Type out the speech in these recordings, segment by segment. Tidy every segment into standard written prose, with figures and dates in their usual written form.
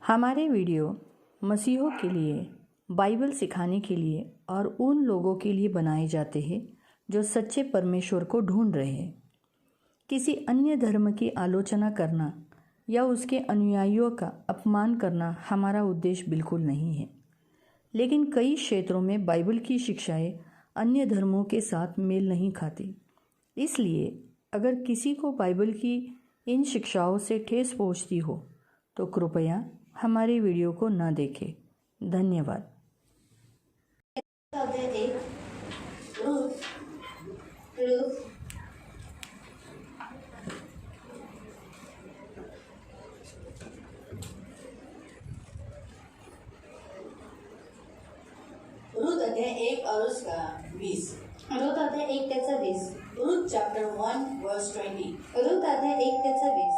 हमारे वीडियो मसीहों के लिए, बाइबल सिखाने के लिए और उन लोगों के लिए बनाए जाते हैं जो सच्चे परमेश्वर को ढूंढ रहे हैं। किसी अन्य धर्म की आलोचना करना या उसके अनुयायियों का अपमान करना हमारा उद्देश्य बिल्कुल नहीं है। लेकिन कई क्षेत्रों में बाइबल की शिक्षाएं अन्य धर्मों के साथ मेल नहीं खाती। इसलिए अगर किसी को बाइबल की इन शिक्षाओं से ठेस पहुंचती हो तो कृपया हमारे वीडियो को न देखें। धन्यवाद। रूथ अध्याय 1 और उसका 20। रूथ अध्याय 1 त्याचा 20। रूथ चैप्टर 1 वर्स 20। रूथ अध्याय 1 त्याचा 20।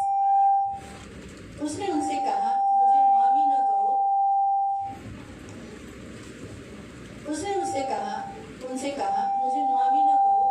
उसने उनसे कहा, मुझे नुआमी न कहो। उसने उनसे कहा मुझे नुआमी न कहो,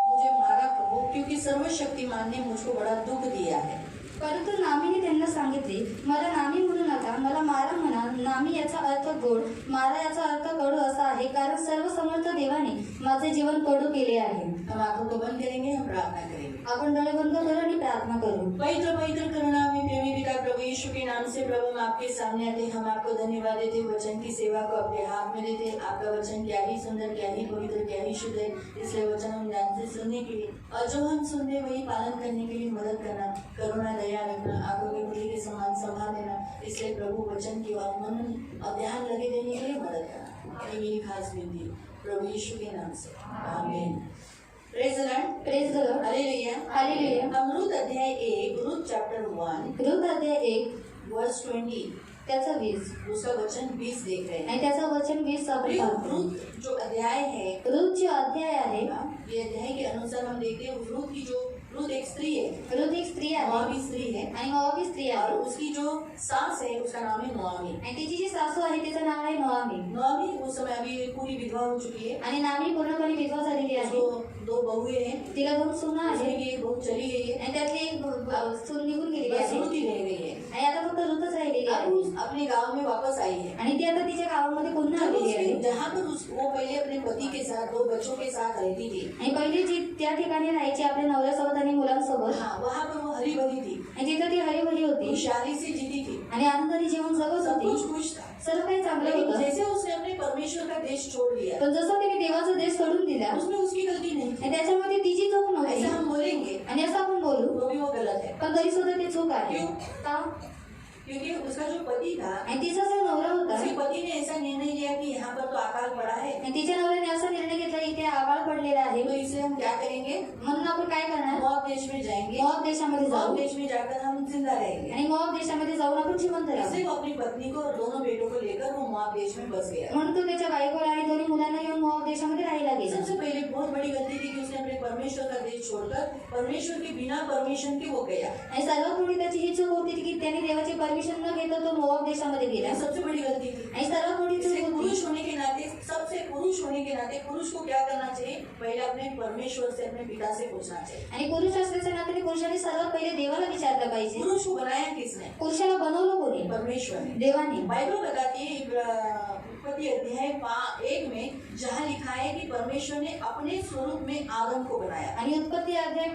मुझे मारा कहो, क्योंकि सर्वशक्तिमान ने मुझको बड़ा दुख दिया है। परंतु नामीने त्यांना सांगितले, मला नामी म्हणू नका, मला मारा म्हणा। नामी याचा अर्थ गोड, मारा याचा अर्थ कडू असा आहे, कारण सर्व समर्थ देवाने माझे जीवन कडू केले आहे। हम आंखों को बंद करेंगे, हम प्रार्थना करेंगे। आपण डोळे बंद करू आणि प्रार्थना करू। पवित्र पवित्र करुणा में प्रेमी पिता प्रभु यीशु के नाम से प्रभु हम आपके सामने आते, हम आपको धन्यवाद देते, वचन की सेवा को अपने हाथ में देते। आपका वचन क्या ही सुंदर, क्या ही पवित्र, क्या ही शुद्ध है, इसलिए वचन हम ध्यान से सुनने के लिए और जो हम सुनते वही पालन करने के लिए मदद करना, करुणा दया रखना, आंखों के खुली के समान संभाल देना। इसलिए प्रभु वचन की और मनन और ध्यान लगे देने के लिए मदद करना, ये मेरी खास विनती है प्रभु यीशु के नाम से, amen. Praise the Lord, praise the Lord, hallelujah, hallelujah. हम रूथ अध्याय 1, रूथ चैप्टर 1 रूथ अध्याय 1 वर्स 20 त्याचा 20 उसका वचन 20 देख रहे हैं। आणि त्याचा वचन 20 आपण पाहतो। रूथ जो अध्याय है, रूथ जो अध्याय आहे, ये अध्याय के अनुसार हम देखते हैं रूथ की जो रूथ एक स्त्री है, रूथ एक स्त्री आहे मोआबी स्त्री है, आणि मोआबी स्त्री और आहे, उसकी जो सास है उसका नाम है नुआमी। आणि तिची जी सासू आहे तिचं नाव आहे नुआमी। नुआमी उस समय अभी पूरी विधवा हो चुकी है, आणि नामी पूर्णपणे विधवा झालेली आहे। उसको 2 बहुएं हैं, तिला 2 सुना आहे उसमें की एक बहू चली गई है, आणि त्यातली एक सून निघून गेलेली बस आहे रूथ ही रह गई है। आणि आता फक्त रूथच राहिलेली अब आहे उस अपने गांव में वापस आई है। आणि ती आता तिच्या गावामध्ये पुन्हा आलेली आहे। जहाँ पर वो पहले अपने पति के साथ 2 बच्चों के साथ रहती थी, आणि पहिली जी त्या ठिकाणी राहायची आपल्या नवऱ्यासोबत आणि मुलांसोबत, हाँ वहाँ पर वो हरी भरी थी, आणि तिथं ती हरीभरी होती खुशहाली से जीती थी, आणि आनंदाने जीवन जगत सब कुछ होती। खुश था। सर्व काही चांगलं लेकिन होतं, जैसे उसने अपने परमेश्वर का देश छोड़ दिया, पण जसं तिने देवाचा देश सोडून दिला उसमें उसकी गलती नहीं थी। आणि त्याच्यामध्ये तिची चूक नव्हती। ऐसा हम बोलेंगे आणि असं आपण बोलू, तो भी वो गलत है, पण तरी सुद्धा ती चूक आहे। क्यों? का? क्योंकि उसका जो पति था, आणि तिचा जो नवरा होता, उसके पति ने ऐसा निर्णय लिया कि यहाँ पर तो अकाल पड़ा है, आणि तिच्या नवऱ्याने असा निर्णय घेतला इथे आवाळ पडलेला आहे, तो इसे हम क्या करेंगे, म्हणून आपण काय करणार, मोआब देश में जाएंगे, मोआब देशामध्ये मोआब जाऊ देश में जाकर हम जिंदा रहेंगे। आणि मोआब देशामध्ये जाऊन आपण जिवंत राहू। इसलिए वो अपनी पत्नी को और दोनों बेटों को लेकर वो मोआब देश में बस गया। म्हणून तो त्याच्या बायकोला आणि दोन्ही मुलांना घेऊन मोआब देशामध्ये राहायला गेला। सबसे पहले बहुत बड़ी गलती थी कि उसने अपने परमेश्वर का देश छोड़कर परमेश्वर के बिना परमिशन के वो गया। आणि सर्वात मोठी त्याची ही चूक होती की त्याने देवाची परमिशन न घेता तो मोआब देशामध्ये गेला। सबसे बड़ी गलती थी। आणि सर्वात मोठी चूक होती, पुरुष होने के नाते, सबसे पुरुष होने के नाते पुरुष को क्या करना चाहिए, पहले अपने परमेश्वर से, अपने पिता से पूछना चाहिए। आणि पुरुष असल्याच्या नात्याने पुरुषाने सर्वात पहिले देवाला विचारलं पाहिजे। पुरुष को बनाया किसने? पुरुषाला बनवलं कोणी? परमेश्वर ने। देवाने। बाइबल बताती है उत्पत्ति अध्याय 1 में, जहाँ लिखा है कि परमेश्वर ने अपने स्वरूप में आदम को बनाया। आणि उत्पत्ति अध्याय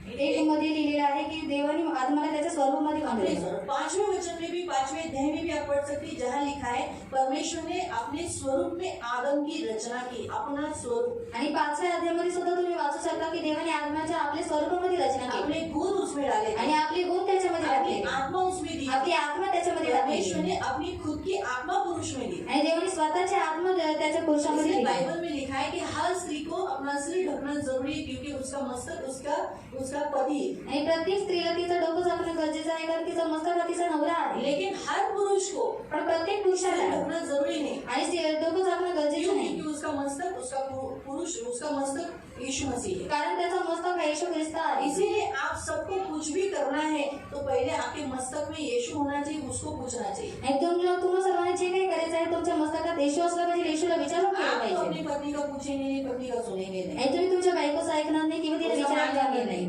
1 मध्ये लिहिलेलं आहे की देवाने आदमाला त्याच्या स्वरूपामध्ये बनवलं। 5वें वचन में भी, 5वें अध्याय में भी आप पढ़ सकते हैं, जहाँ लिखा है परमेश्वर ने अपने स्वरूप में आदम की रचना की, अपना स्वरूप। आणि 5व्या अध्यायामध्ये सुद्धा तुम्ही वाचू शकता की देवाने आदमाच्या आपल्या स्वरूपामध्ये रचना केली, अपने गुण उसमें डाले आणि आपले गुण त्याच्यामध्ये अपनी टाकले, आत्मा उसमें दी, आपली आत्मा त्याच्यामध्ये परमेश्वर टाकली, ने अपनी खुद की आत्मा पुरुष में दी। आणि देवाने स्वतःची आत्मा त्याच्या पुरुषामध्ये इसलिए दिली। बाइबल में लिखा है कि हर स्त्री को अपना सिर ढकना जरूरी है, क्योंकि उसका मस्तक उसका पति है। आणि प्रत्येक स्त्रीला तिचं डोकं झाकणं गरजेचं आहे, कारण तिचा मस्तक हा तिचा नवरा आहे। लेकिन हर पुरुष को पण प्रत्येक सिर पुरुषाला ढकना जरूरी नहीं, आणि डोकं झाकणं गरजेचं क्यों? नाही, क्योंकि उसका मस्तक, उसका पुरुष, उसका मस्तक यीशु मसीह है। कारण त्याचा मस्तक हा येशू ख्रिस्त आहे। इसीलिए आप सबको कुछ भी करना है तो पहले आपके मस्तक में यीशु होना चाहिए, उसको पूछना चाहिए। आणि तुम्हाला सर्वांनी जे काही करायचं आहे तुमच्या मस्तकात येशू असला पाहिजे, येशूला विचारून केलं आप तो पाहिजे। अपनी पत्नी का पूछेंगे नहीं, पत्नी का सुनेंगे नहीं, आणि तुम्ही तुमच्या बायकोचं ऐकणार नाही किंवा तिला विचारणार नाही।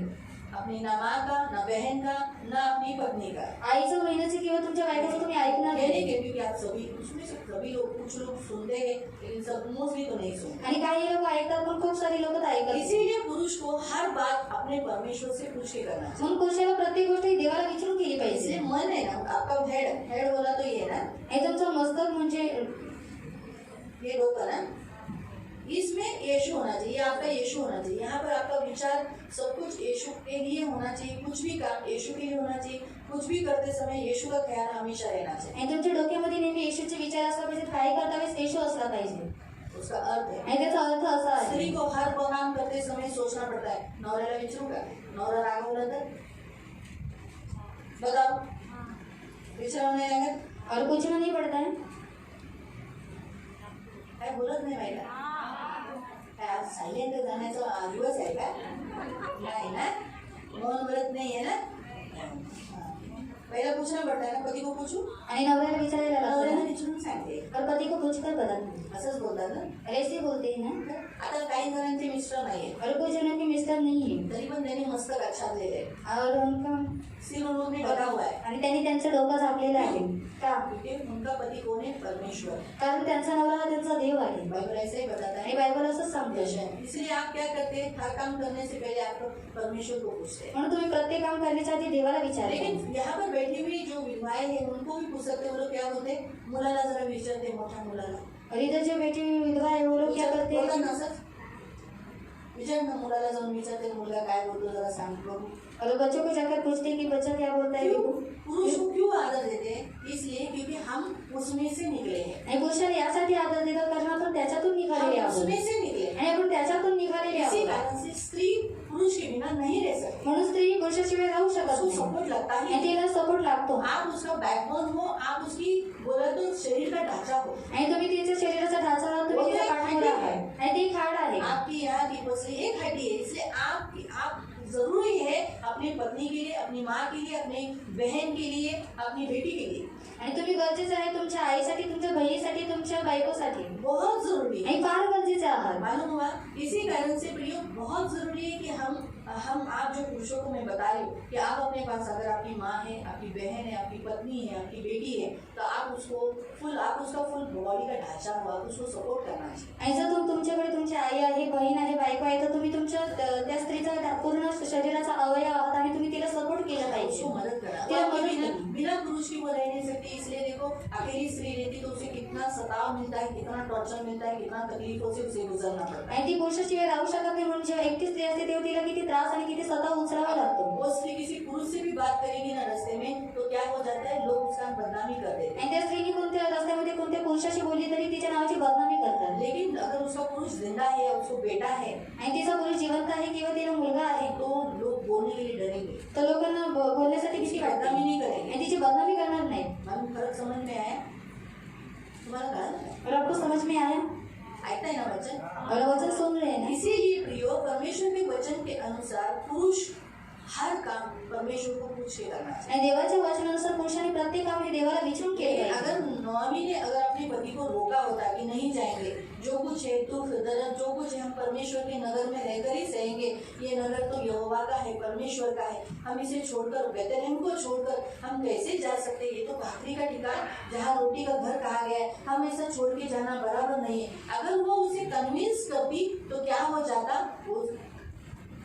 अपनी ना माँ का, ना बहन का, ना अपनी पत्नी का। आईचं बहिणीचं किंवा तुमच्या बायकोचं तुम्ही ऐकणार ये नाही. नहीं कहती कि आप सभी, उसमें से सभी लोग, कुछ लोग सुनते हैं लेकिन सब मोस्टली तो नहीं सुनते। आणि काही लोक ऐकतात पण खूप सारी लोक ऐकत नाही. इसीलिए पुरुष को हर बात अपने परमेश्वर से पूछ के करना चाहिए। म्हणून पुरुषाला प्रत्येक गोष्ट ही देवाला विचारून केली इसलिए पाहिजे. मन है ना, आपका हेड बोला तो ये ना, हे तुमचं मस्तक म्हणजे ये डोका ना, इसमें यीशु होना चाहिए, आपका यीशु होना चाहिए। यहाँ पर आपका विचार सब कुछ यीशु के लिए होना चाहिए, कुछ भी काम यीशु के लिए होना चाहिए, कुछ भी करते समय यीशु का ख्याल हमेशा रहना चाहिए। आणि तुमच्या डोक्यामध्ये नेहमी येशूचे विचार असला पाहिजे. काही करता वेळेस येशू असला पाहिजे. उसका अर्थ है, आणि त्याचा अर्थ असा आहे. स्त्री को हर काम करते समय सोचना पड़ता है, नवऱ्याला विचारू का, नवरा रागवला तर बताओ, विचारावं नाही लागत, और पूछना नहीं पड़ता है. काय बोलत नाही बाईला, काय आज सायलेंट जाण्याचा दिवस आहे का? नाही ना, मौन व्रत नाही है ना। पहिला पूछना पड़ता है ना, पति को पूछू, आणि नवऱ्याला विचारायला लागतं नवऱ्याला ना. विचारून सांगते, और पति को पूछकर बताना. असंच बोलतात ना। ऐसे बोलते हैं ना. आता काही जणांचे मिस्टर नाहीये, और कुछ जनों के मिस्टर नहीं है. तरी पण त्यांनी मस्तक आच्छादलेलं आहे, और उनका सिर उन्होंने ढका हुआ है, आणि त्यांनी त्यांचं डोकं झाकलेलं आहे. का? क्योंकि उनका पति कौन है? परमेश्वर। कारण त्यांचा नवरा हा त्यांचा देव आहे. बाइबल ऐसे ही बताता आणि है। बायबल असंच सांगते. इसलिए आप क्या करते हैं, हर काम करने से पहले आप परमेश्वर को पूछते हैं। म्हणून तुम्ही प्रत्येक काम करण्याच्या आधी देवाला विचारा. लेकिन यहाँ पर बैठी हुई जो विधवाएं हैं उनको भी पूछ सकते, वो लोग क्या होते, मुलाला जरा विचारते, मोठ्या मुलाला और इधर जो बेटी हुई विधवा है वो लोग क्या करते बोलतात हैं. ना असंच, विचार ना, मुलाला जाऊन विचारते, मुलगा काय बोलतो जरा सांग बघू। और बच्चों को जाकर पूछते कि बच्चा क्या बोलता है. क्यों? पुरुष को क्यों आदर देते हैं? इसलिए क्योंकि हम उसमें से निकले हैं, आणि पुरुषाला यासाठी आदर देतात कारण आपण त्याच्यातून निघालेले हम आहोत. उसमें से निकले हैं। आणि आपण त्याच्यातून निघालेले इसी आहोत. कारण से स्त्री पुरुष के बिना नहीं रह सकती, म्हणून स्त्री पुरुषाशिवाय राहू शकत उसको नाही. सपोर्ट लगता ही आणि है। तिला सपोर्ट लागतो. आप उसका बैकबोन हो, आप उसकी बोला तो शरीर का ढांचा हो, आणि तुम्ही तिच्या शरीराचा ढाचा आहात. तुम्ही तिचा पाठमोरा आहात आणि ती खाड आहे. आपकी यहाँ की पसली एक हड्डी है, इसलिए आप जरूरी है अपनी पत्नी के लिए, अपनी माँ के लिए, अपनी बहन के लिए, अपनी बेटी के लिए, आणि तुम्ही गरजेचं आहे तुमच्या आईसाठी, तुमच्या बहिणीसाठी, तुमच्या बायकोसाठी. बहुत जरूरी है। आणि फार गरजेचे आहात. मालूम हुआ? इसी कारण से प्रियो बहुत जरूरी है कि हम आप जो पुरुषों को मैं बता रही हूँ कि आप अपने पास अगर आपकी माँ है, आपकी बहन है, आपकी पत्नी है, आपकी बेटी है, तो आप उसका फुल बॉडी का ढांचा हो, आप उसको सपोर्ट करना चाहिए। आणि जर तुमच्याकडे तुमची आई आहे, बहीण आहे, बायको आहे, तर तुम्ही तुमच्या त्या स्त्रीचा पूर्ण शरीराचा अवयव आहात आणि तुम्ही तिला सपोर्ट केलं पाहिजे. उसको मदद करना, तिला वो मदद करना. बिना पुरुष की वो रह नहीं सकती। इसलिए देखो, अकेली स्त्री रहती तो उसे कितना सताव मिलता है, कितना टॉर्चर मिलता है, कितना तकलीफों से उसे गुजरना पड़ता है। आणि ती पुरुषाशिवाय राहू शकत नाही. म्हणून जेव्हा एकटी स्त्री असते तेव्हा तिला किती त्रास आणि किती स्वतः उचलावा लागतो. वो स्त्री किसी पुरुष से भी बात करेगी ना रास्ते में, तो क्या हो जाता है, लोग उसका बदनामी कर देते हैं। आणि त्या स्त्रीने कोणत्या रस्त्यामध्ये कोणत्या पुरुषाशी बोलली तरी तिच्या नावाची बदनामी करतात. लेकिन अगर उसका पुरुष जिंदा है या उसको बेटा है, आणि तिचा पुरुष जिवंत आहे किंवा तिला मुलगा आहे, तो लोग बोलने के लिए डरेंगे, तर लोकांना बोलण्यासाठी उसकी किती वाटतं बदनामी नहीं करेंगे। आणि तिची बदनामी करणार नाही. मालूम फर्क समझ में आया? तुम्हारा कहा ना, और आपको समझ में आया? आयता है ना वचन? और वचन सुन रहे हैं ना. इसीलिए प्रियो, परमेश्वर के वचन के अनुसार पुरुष हर काम परमेश्वर को पूछ के करना चाहिए। आणि देवाच्या वचनानुसार पुरुषाने प्रत्येक काम हे देवाला विचारून केले लेकिन पाहिजे. अगर नौमी ने अगर अपने पति को रोका होता कि नहीं जाएंगे, जो कुछ है दुख दर्द जो कुछ है हम परमेश्वर के नगर में रहकर ही सहेंगे, ये नगर तो यहोवा का है, परमेश्वर का है, हम इसे छोड़कर बेथलेहम को छोड़कर हम कैसे जा सकते हैं? ये तो भाकरी का ठिकाना, जहाँ रोटी का घर कहा गया है, हम ऐसा छोड़ के जाना बराबर नहीं है। अगर वो उसे कन्विंस करती तो क्या हो जाता, वो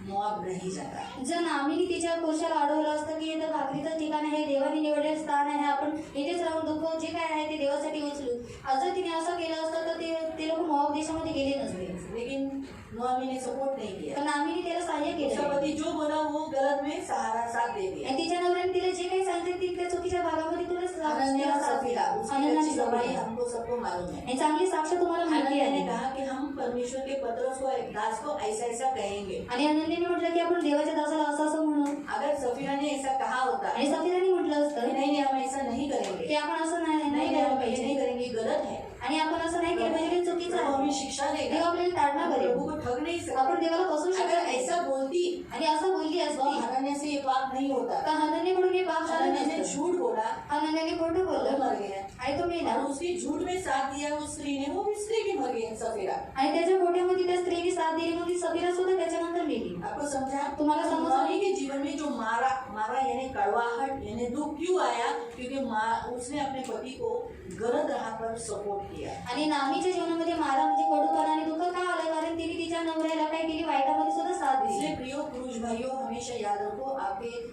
मोआब रही जाता। जर नामीने तिच्या पुरुषाला अडवलं असतं की इथं भाकरीचं ठिकाण आहे, देवाने निवडलेलं स्थान आहे, आपण इथेच राहून दुःख जे काय आहे ते देवासाठी उचलू, जर तिने असं केलं असतं तर ते लोक मोआब देशामध्ये गेले नसते. लेकिन नौमी ने सपोर्ट नहीं किया, पण नामीने त्याला सहाय्य उसका केलं. पति जो बोला वो गलत में सहारा साथ दे दिया। आणि तिच्या नवऱ्याने तिला जे काही सांगते ती त्या चुकीच्या भागामध्ये तुला अनन्या सफीरा, उसकी अनन्या अच्छी गवाही सफीरा. हमको सबको मालूम है। आणि चांगली साक्ष तुम्हाला माहिती अनन्या ने आहे. कहा कि हम परमेश्वर के पत्रस को दास को ऐसा ऐसा कहेंगे। आणि अनन्याने म्हटलं की आपण देवाच्या दासाला असं असं म्हणू. अगर सफीरा ने ऐसा कहा होता आणि सफीराने म्हटलं असतं नहीं हम ऐसा नहीं करेंगे, की आपण असं नाही नहीं करायला हम ये पाहिजे नहीं करेंगे, गलत है, आणि आपण असं नाही केलं पाहिजे हे चुकीचं तो आहे. हमें शिक्षा देव देगा, आपल्याला ताडना करेल. प्रभु को ठग नहीं सकते। आपण देवाला फसवू शकत अगर नाही. ऐसा बोलती आणि असं बोलली तो असती अनन्या से ये पाप नहीं होता। का हनन्याकडून हे पाप झालं हनन्या ने नसतं. झूठ बोला, हनन्याने खोटं वो बोललं मर गया। आणि तो मेला. और उसकी झूठ में साथ दिया उस स्त्री ने, वो भी स्त्री भी मर गई सफेरा। आणि त्याच्या खोट्यामध्ये त्या स्त्रीने साथ दिली म्हणून ती सफीरा सुद्धा त्याच्यानंतर मेली. आपको समझा? तुम्हाला समजलं? मौनी के जीवन में जो मारा यानी कड़वाहट यानी दुख क्यों आया? क्योंकि उसने अपने पति को गलत राह पर सपोर्ट किया। आणि नामीच्या जीवनामध्ये मारा म्हणजे कडूपणा आणि दुःख का आलं? कारण तिने तिच्या नवऱ्याला काय केली? वाईटामध्ये सुद्धा साथ दिली. इसलिए प्रियो पुरुष भाइयों, हमेशा याद रखो, आपके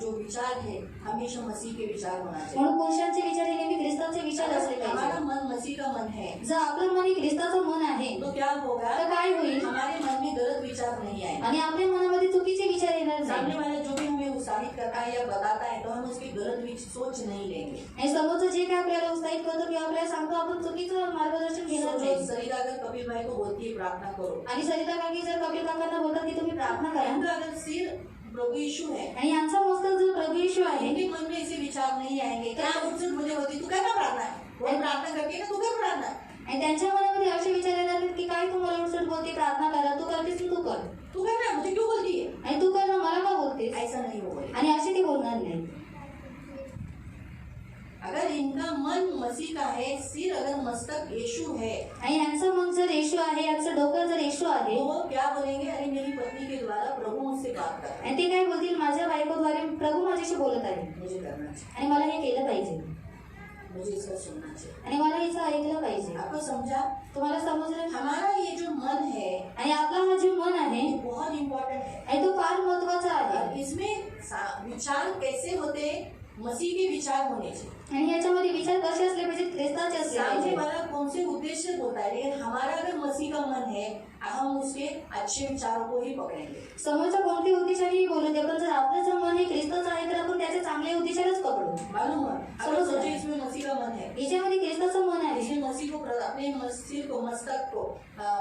जो विचार है हमेशा मसीह के विचार होना चाहिए। म्हणून पुरुषांचे विचार हे नेहमी ख्रिस्ताचे विचार असले हमारा पाहिजे. मन मसीह का मन है जर आपलं मन हे ख्रिस्ताचं मन आहे तो क्या होगा? तर काय होईल? हमारे मन में गलत विचार नहीं आएंगे। आणि आपल्या मनामध्ये चुकीचे विचार येणार सामने नाही. वाला जो भी हमें उत्साहित करता है या बताता है तो हम उसकी गलत सोच नहीं लेंगे। आणि समोरचं जे काय आपल्याला उत्साहित करतो किंवा आपल्याला सांगतो आपण चुकीचं मार्गदर्शन घेणार नाही. सरिता अगर कपिल भाई को बोलती है प्रार्थना करो, आणि सरिता काकी जर कपिल काकांना बोलतात की तुम्ही प्रार्थना करा इनका अगर सिर प्रभु यीशु है, आणि यांचा मस्तक जो प्रभू येशू आहे इनके मन में ऐसे विचार नहीं आएंगे क्या उठसुट मुझे होती, तू क्या प्रार्थना है, वो प्रार्थना करती है ना, तू क्या प्रार्थना है, आणि त्यांच्या मनामध्ये असे विचार येणार नाहीत की काय तू मला उलट बोलते प्रार्थना करा, तू करतेस तू कर तू क्या ना मुझे क्यों बोलती है, आणि तू कर ना मला का बोलतेस. ऐसा नहीं होगा। आणि असे ते बोलणार नाही. अगर इनका मन मसीह का है, सिर अगर मस्तक यीशु है, आणि यांचं मन जर येशू आहे, यांचं डोकं जर येशू आहे, तो वो क्या बोलेंगे? अरे मेरी पत्नी के द्वारा प्रभु मुझसे बात कर रहा है, आणि ते काय बोलतील? माझ्या बायकोद्वारे प्रभू माझ्याशी बोलत आहे मुझे करना चाहिए, आणि मला हे केलं पाहिजे मुझे इसका सुनना चाहिए। आणि मला हिचं ऐकलं पाहिजे. आपको समझा? तुम्हाला समजलं? हमारा ये जो मन है आणि आपला हा जे मन आहे ये बहुत इम्पोर्टेंट है। आणि तो फार महत्वाचा आहे. और इसमें विचार कैसे होते? मसीह के विचार होने चाहिए। आणि याच्यामध्ये विचार कसे असले पाहिजे? ख्रिस्ताचे असले सामने पाहिजे. वाला कौन से उद्देश्य से होता है, लेकिन हमारा अगर मसीह का मन है हम उसके अच्छे विचारों को ही पकड़ेंगे। समोरच्या कोणते उद्देशाने बोलू दे, पण जर आपलं जर मन हे ख्रिस्ताचं आहे तर आपण त्याचे चांगले उद्देशालाच पकडू. मालूम है? अगर समझ सोचो रहे हैं? इसमें मसीह का मन है, याच्यामध्ये ख्रिस्ताचं मन आहे इसने मसीह को अपने सिर को मस्तक को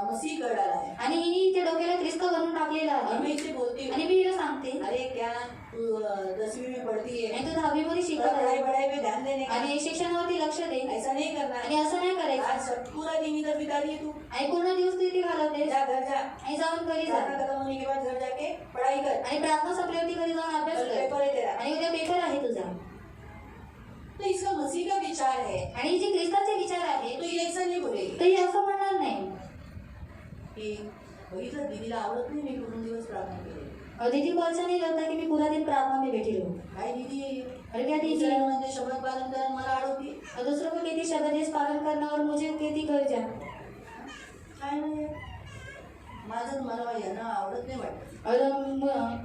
मसीह कर डाला है, आणि हिने त्या डोक्याला ख्रिस्त बनवून टाकलेला और मैं आहे. इसे बोलती आणि हूँ, मी हिला सांगते अरे क्या तू 10वीं में पढ़ती है, आणि तू 10वी मध्ये शिकत पढ़ाई आहे बढ़ाई पे ध्यान देने का, आणि शिक्षणावरती लक्ष दे ऐसा नहीं करना आणि है। असं नाही करायचं. आज सब पूरा दिन इधर बिता रही है तू, आणि पूर्ण दिवस तू इथे घालवते जा घर जा, आणि जाऊन घरी जा प्रार्थना खत्म होने के बाद घर जाके पढ़ाई कर, आणि प्रार्थना संपल्यावरती घरी जाऊन अभ्यास कल कर पेपर है तेरा। आणि उद्या पेपर आहे तुझा. तो इसका मसीह का विचार है, आणि जे ख्रिस्ताचे विचार आहे तो ये ऐसा नहीं बोलेगी ते असं म्हणणार नाही की बघितलं दीदीला आवडत नाही मी पूर्ण दिवस प्रार्थना केली, दीदी को अच्छा नहीं लगता कि मैं पूरा दिन प्रार्थना में बैठी रहूं. काय दीदी आहे? अरे क्या दीदी, दुसऱ्या म्हणजे शब्द पालन करून मला अडवती, और दूसरों को कहती शब्द पालन करना और मुझे कहती घर जा. काय नाही माझं मला यांना आवडत नाही वाटत. और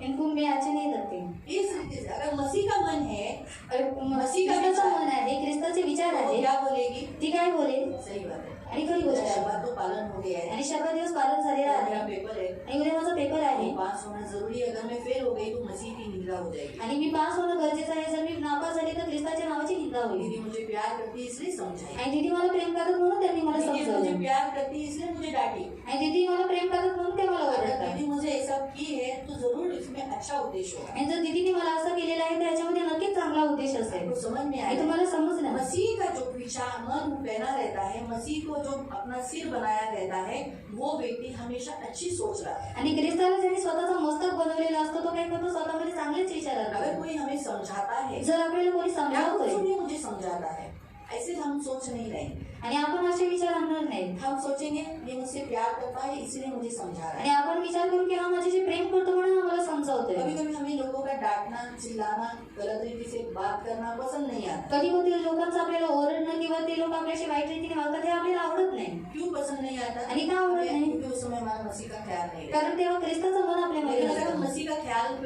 इनको मैं अच्छे नहीं लगते. इस रीति से अगर मसीह का मन है, और ख्रिस्ताचं मन आहे, ख्रिस्ताचे विचार तो आहे, क्या बोलेगी? ती काय बोले सही बात है, आणि खरी गोष्ट आहे. शब्द तो पालन हो गया है, आणि शब्द दिवस पालन झालेला मेरा आहे पेपर है, आणि उद्या माझा पेपर आहे पास होना जरूरी है, अगर मैं फेल हो गई तो मसीह की निंदा हो जाएगी। आणि मी पास होणं गरजेचं आहे. जर मी नापास झाले तर ख्रिस्ताच्या नावाची निंदा होईल. दीदी मुझे प्यार करती है इसलिए समझाई, आणि दीदी मला प्रेम करतात म्हणून त्यांनी मला दीदी मुझे समजवलं. प्यार करती है इसलिए मुझे डांटी, आणि दीदी मला प्रेम करतात म्हणून ते मला अगर ओरडतात. दीदी मुझे ऐसा की है तो जरूर इसमें अच्छा उद्देश्य होगा। आणि जर दीदीने मला असं केलेलं आहे तर याच्यामध्ये नक्कीच चांगला उद्देश असेल. आपको समझ में आणि आया? तुम्हाला समजलं? मसीह का जो विचार मन पहना रहता है, मसीह को जो अपना सिर बनाया रहता है, वो व्यक्ति हमेशा अच्छी सोच रहा है। आणि ख्रिस्ताला ज्यांनी स्वतःचा मस्तक बनवलेला असतो तो काय करतो? स्वतःमध्ये चांगलेच विचार अगर आणतो. कोई हमें समझाता है, जर आपल्याला कोणी या समजावतोय कुछ भी मुझे समझाता है, ऐसे हम सोच नहीं रहे, आणि आपण असे विचार आणणार नाही. हम सोचेंगे ये मुझसे प्यार करता है इसलिए मुझे समझा रहा आणि है। आपण विचार करू की हा माझ्याशी प्रेम करतो म्हणून हा मला समजावतोय. कभी कभी हमें लोगों का डांटना, चिल्लाना, गलत रीति से बात करना पसंद नहीं आता। कधी कधी लोकांचं आपल्याला ओरडणं किंवा ते लोक आपल्याशी वाईट रीतीने वागतात हे आपल्याला आवडत नाही. क्यों पसंद नहीं आता? आणि का आवडत नाही? क्योंकि उस समय हमारा मसीह का ख्याल नहीं रहता। कारण तेव्हा ख्रिस्ताचं मन आपल्यामध्ये लेकिन अगर असतं. मसीह का ख्याल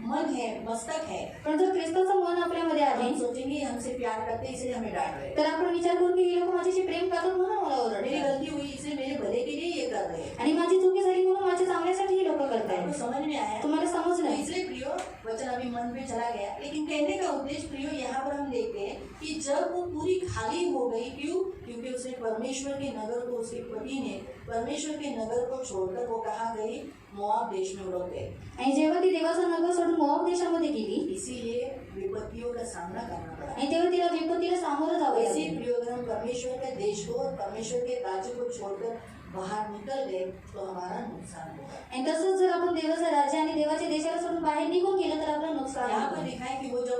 मन है, मस्तक है, पण जर ख्रिस्ताचं मन आपल्यामध्ये आहे हम सोचेंगे हमसे प्यार करते हैं, इसलिए हमें डांट रहे हैं। तर आपण विचार करू की हे लोक माझ्याशी प्रेम करतात म्हणून मला मेरी ओरडतात गलती हुई इसलिए मेरे भले के लिए ये कर रहे हैं। आणि माझी चुकी झाली म्हणून माझ्या चांगल्यासाठी हे लोक आपको करतायत. समझ में आया? तुम्हाला तो समजलं? इसलिए प्रियो वचन अभी मन पे चला गया, लेकिन कहने का उद्देश्य प्रियो यहाँ पर हम देखते हैं कि जब वो पूरी खाली हो गई, क्यों? क्योंकि उसने परमेश्वर के नगर को, उसके पति ने परमेश्वर के नगर को छोड़कर वो कहाँ गई? मोआब देश में उड़क गए। आणि जेव्हा ती देवाचा नगर सोडून मोआब देशामध्ये गेली इसीलिए विपत्तियों का सामना करना पड़ा। आणि तेव्हा तिला विपत्तीला सामोरं जावं ऐसे लागलं. प्रियो अगर हम परमेश्वर के देश को, परमेश्वर के राज्य को छोड़कर बाहर निकल गए तो हमारा नुकसान होगा। आणि तसंच जर आपण देवाचं राज्य आणि देवाच्या देशाला सोडून बाहेर निघून गेलं तर आपलं नुकसान यहाँ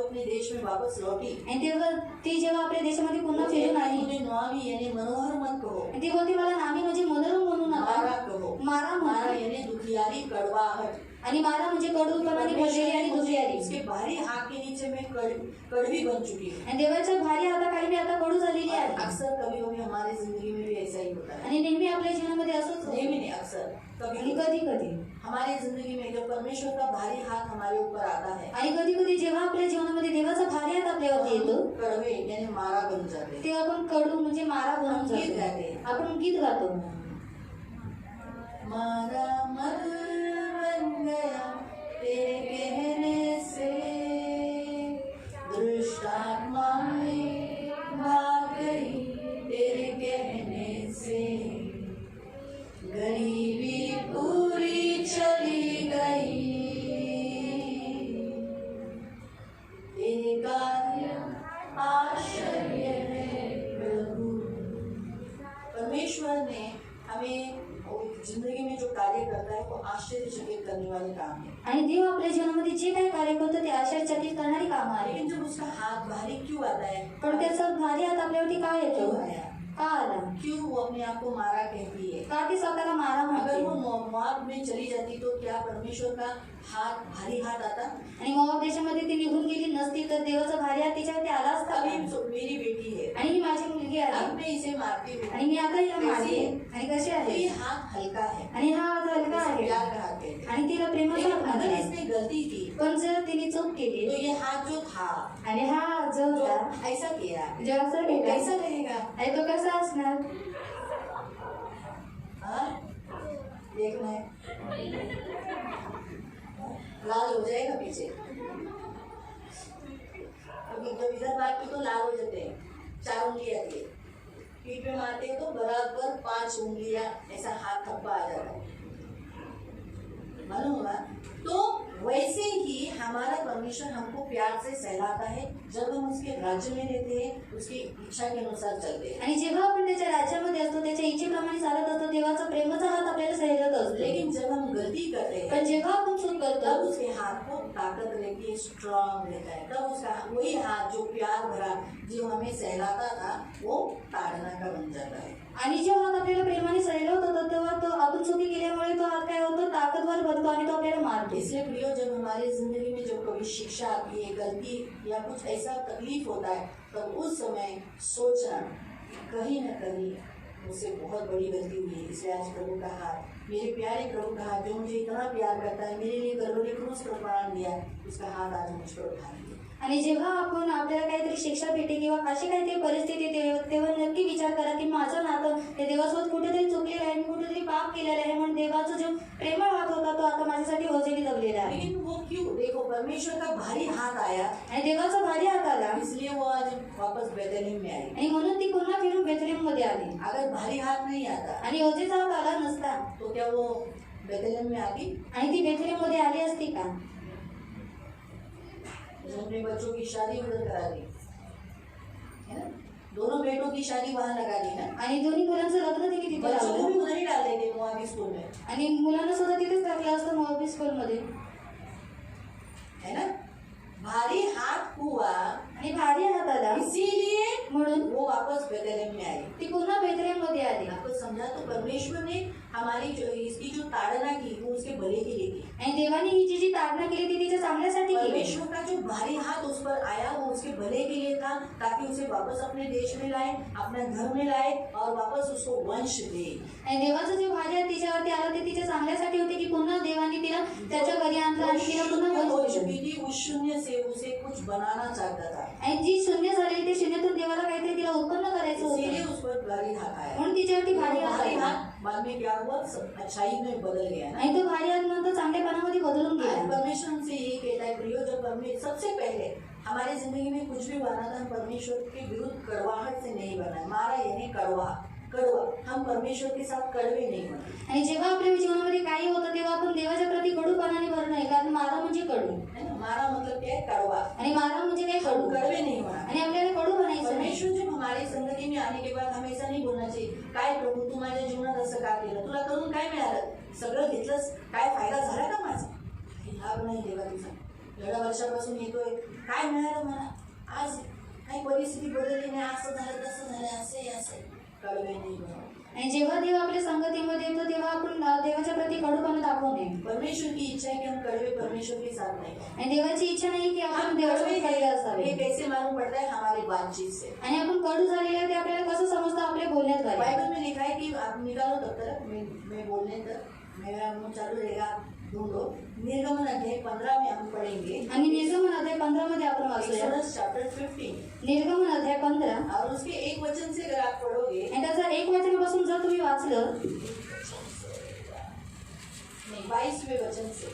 अपने देश में वापस लौटी, आणि तेव्हा ती जेव्हा आपल्या देशामध्ये पुन्हा फिरून आली, उन्हें नॉमी यानी मनोहर मत कहो, आणि ती बोलते मला नामी म्हणजे मनोरम म्हणू मारा नका, कहो, मारा मारा म्हणा, यानी दुखियारी कड़वाहट, आणि मारा म्हणजे कडूपणाने भरलेली आणि दुखियारी. उसके भारी हाथ के नीचे मैं कड़वी बन चुकी हूँ. आणि देवाच्या भारी हाताखाली मी आता कडू झालेली आहे. अक्सर कभी कभी हमारी जिंदगी में भी ऐसा ही होता है. आणि नेहमी आपल्या जीवनामध्ये असंच होतं. नेहमी नहीं, अक्सर आणि कभी कधी कधी हमारी जिंदगी में जब परमेश्वर का भारी हाथ हमारे ऊपर आता है, आणि कधी कधी जेव्हा आपल्या जीवनामध्ये देवाचा भारी हात आपल्यावरती येतो, कड़वे यानी मारा बन जाते हैं. तेव्हा आपण कडू म्हणजे मारा बनून गीत जातो. गाते. आपण गीत गातो. मारा मर बन गया तेरे कहने से, दुष्टात्माएं भाग गई तेरे कहने से, गरीबी पूरी चली गई, तेरे कार्य आश्चर्य है प्रभु. परमेश्वर ने हमें जिंदगी में जो कार्य करता है वो आश्चर्यचकित करने वाले काम है. आणि देव आपल्या जीवनामध्ये जे काही कार्य करतो ते आश्चर्यचकित करणारी कामं आहे. लेकिन जब उसका हाथ भारी क्यों आता है, पण त्याचा भारी हात आपल्यावरती का येतो, क्यों आया, का आला, क्यों वो अपने आप को मारा कहती है. का ती स्वतःला मारा अगर वो म्हणते. मोआब में चली जाती तो क्या परमेश्वर का हाथ भारी हाथ आता. आणि मोआब देशामध्ये ती निघून गेली नसती तर देवाचा भारी हात तिच्यावरती आला असता अभी का? मेरी बेटी है, आणि ही माझी मुलगी अब आहे मैं इसे मारती हूँ, आणि मी आता हिला कैसी मारते. है? आणि कशी तो आहे, ये हाथ हल्का है, आणि हा हात हलका इसे आहे प्यार का हाथ कहते हैं. आणि तिला प्रेमाचा लेकिन हात अगर म्हणतात. इसने गलती की पण जर तिने चूक केली तो ये हाथ जो था, आणि हा हात जो जो होता ऐसा किया, जो असं वो केला, कैसा रहेगा. आणि तो कसा असणार. हाँ? देखना है, लाल हो जाएगा पीछे. क्योंकि जब इधर मारते तो लाल हो जाते हैं, 4 उंगलियां आती है, पीठ में मारते हैं तो बराबर 5 उंगलियां ऐसा हाथ थप्पा आ जाता है, मालूम हुआ. तो वैसे ही हमारा परमेश्वर हमको प्यार से सहलाता है जब हम उसके राज्य में रहते हैं, उसकी इच्छा के अनुसार चलते हैं. आणि जेव्हा आपण त्याच्या राज्यामध्ये असतो त्याच्या इच्छेप्रमाणे चालत असतो देवाचा प्रेमाचा हात आपल्याला सैरत असतो. लेकिन जब हम गलती करते हैं पण जेव्हा आपण चूक तब करतो उसके हाथ को ताकत रहती है, स्ट्रांग रहता है. तब उसका वही हाथ जो प्यार भरा जो हमें सहलाता था वो ताड़ना का बन जाता है. आणि जो हात आपल्याला प्रेमाने सैरवत होतो तेव्हा तो आपण चुकी केल्यामुळे तो हात काय होतो ताकदवर बनतो आणि तो आपल्याला मारतो. इसलिए प्रियो, जब हमारी जिंदगी में जब कभी शिक्षा आती है, गलती या कुछ ऐसा तकलीफ होता है, तब उस समय सोचना कहीं न कहीं मुझसे बहुत बड़ी गलती हुई है. इसलिए आज प्रभु का हाथ, मेरे प्यारे प्रभु का हाथ जो मुझे इतना प्यार करता है, मेरे लिए कलवरी क्रूस पर प्राण दिया, उसका हाथ आज मुझ पर उठा लिया. आणि जेव्हा आपण आपल्याला काहीतरी शिक्षा भेटे किंवा अशी काहीतरी परिस्थिती येते तेव्हा नक्की विचार करा की माझं नातं ते देवासोबत कुठेतरी चुकलेलं आहे, मी कुठेतरी पाप केलेलं आहे, म्हणून देवाचा जो प्रेमळ हात होता तो आता माझ्यासाठी ओझेली दबलेला आहे. लेकिन वो क्यों, देखो परमेश्वर का भारी हाथ आया, आणि देवाचा भारी हात आला इसलिए वो आज वापस बेथलेहम में आई. आणि म्हणून ती पुन्हा फिरून बेथलेहम मध्ये आली. अगर भारी हाथ नहीं आता आणि ओझेचा हात आला नसता तो क्या वो बेथलेहम में आती. आणि ती बेथलेहम मध्ये आली असती का. उसने अपने बच्चों की शादी उधर करा दी है ना, दोनों बेटों की शादी वहां लगा दी ना, आणि दोन्ही मुलांचं लग्न तिने तिथे बच्चों को लावलं भी उधर ही डाल देते मोआबी स्कूल में, आणि मुलांना सुद्धा तिथेच टाकलं असतं मोआबी स्कूलमध्ये. है ना. भारी हाथ हुआ आणि भारी हात आला इसीलिए म्हणून वो वापस बेथलेहम में आई. ती पुन्हा बेथलेहम मध्ये आली. आपको समझा. तो परमेश्वर ने हमारी जो इसकी जो ताड़ना की वो उसके भले के लिए की. आणि देवाने ही जी ताडना केली ती तिच्या चांगल्यासाठी केली. परमेश्वर का जो भारी हाथ उस पर आया वो उसके भले के लिए था, ताकि उसे वापस अपने देश में लाए, अपने घर में लाए और वापस उसको वंश दे. आणि देवाचा जो भारी हात तिच्यावरती आला ते तिच्या चांगल्यासाठी होते की पुन्हा देवाने तिला त्याच्या घरी आणलं आणि तिला पुन्हा शून्य हो वंश दिला. चुकी थी, उस शून्य से उसे कुछ बनाना चाहता था, आणि जी शून्य झालेली ते शून्यातून देवाला काहीतरी तिला उत्पन्न करायचं इसीलिए होतं उस पर भारी हाथ आया. म्हणून तिच्यावरती भारी वो हात भारी आला. हात बाद में क्या हुआ, अच्छाई में बदल गया ना. आणि तो भारी हात नंतर चांगलेपणामध्ये बदलून आज गेला. परमेश्वर हमसे यही कहता है प्रियो, जब परमेश्वर सबसे पहले हमारी जिंदगी में कुछ भी बना था, हम परमेश्वर के विरुद्ध कड़वाहट से नहीं बना है. मारा यानी कड़वा, हम परमेश्वर के साथ कड़वे नहीं बने. आणि जेव्हा आपल्या जीवनामध्ये काही होतं तेव्हा आपण देवाच्या प्रती कडूपणाने भर नाही, कारण मारा म्हणजे कडू है ना. मारा मतलब क्या है, कड़वा. आणि मारा म्हणजे काय हम कडू कड़वे नहीं होना. आणि आपल्याला कडू बनायचं नाही. परमेश्वर जब हमारी संगती में आने के बाद हमें ऐसा नहीं बोलना चाहिए, काय प्रभू तू माझ्या जीवनात असं का केलं, तुला करून काय मिळालं, सगळं घेतलंस, काय फायदा झाला का माझा, काही लाभ नाही देवा तुझा. एवढ्या वर्षापासून येतोय, काय मिळालं मला? आज काही परिस्थिती बदलली नाही, असं झालं तसं झालं, असे कडवे नाही बनवत. आणि जेव्हा देव आपल्या संगतीमध्ये येतो तेव्हा आपण देवाच्या प्रती कडूपणा दाखवू नये. परमेश्वर की इच्छा है कि हम कड़वे परमेश्वर के साथ नहीं, आणि देवाची इच्छा नाही की आपण देवासोबत कडवे असावे. ये कैसे मालूम पड़ता है? हमारी बातचीत से. आणि आपण कडू झालेले आहे ते आपल्याला कसं समजतं? आपल्या बोलण्याद्वारे. बाइबल में लिखा है कि आप निकालो तब तक मैं बोलने तक मेरा मुंह चालू रहेगा, ढूंढो. निर्गमन अध्याय 15 में हम पढ़ेंगे. आणि निर्गमन अध्याय 15 मध्ये आपण वाचूया. Exodus chapter 15. निर्गमन अध्याय 15 और उसके एक वचन से अगर आप पढ़ोगे, आणि त्याचा एक वचनापासून जर तुम्ही वाचलं, 22वें वचन से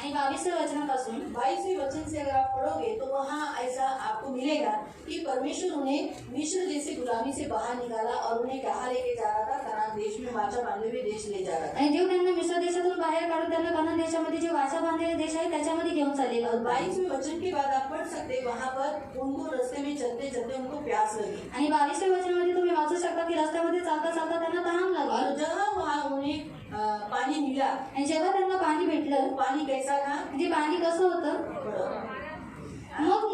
आणि 22व्या वचनापासून 22वें वचन से अगर आप पढ़ोगे तो वहाँ ऐसा आपको मिलेगा कि परमेश्वर उन्हें मिस्र जैसी गुलामी से बाहर निकाला और उन्हें कहाँ लेके जा रहा था? कनान देश में वाचा बांधे हुए देश ले जा रहा था. आणि देव त्यांना मिस्र देशातून बाहेर काढून त्यांना कनान देशामध्ये जे वाचा बांधलेले देश आहे त्याच्यामध्ये घेऊन चाललेला और होता. 22वें वचन के बाद आप पढ़ सकते हैं, वहाँ पर उनको रास्ते में चलते चलते उनको प्यास लगी. आणि 22व्या वचनामध्ये तुम्ही वाचू शकता की रस्त्यामध्ये चालता चालता त्यांना तहान और लागली. जहाँ वहाँ उन्हें पानी मिला, आणि जेव्हा त्यांना पाणी भेटलं, वो पानी कैसा था? ते पाणी कसं होतं? पढ़ो. मग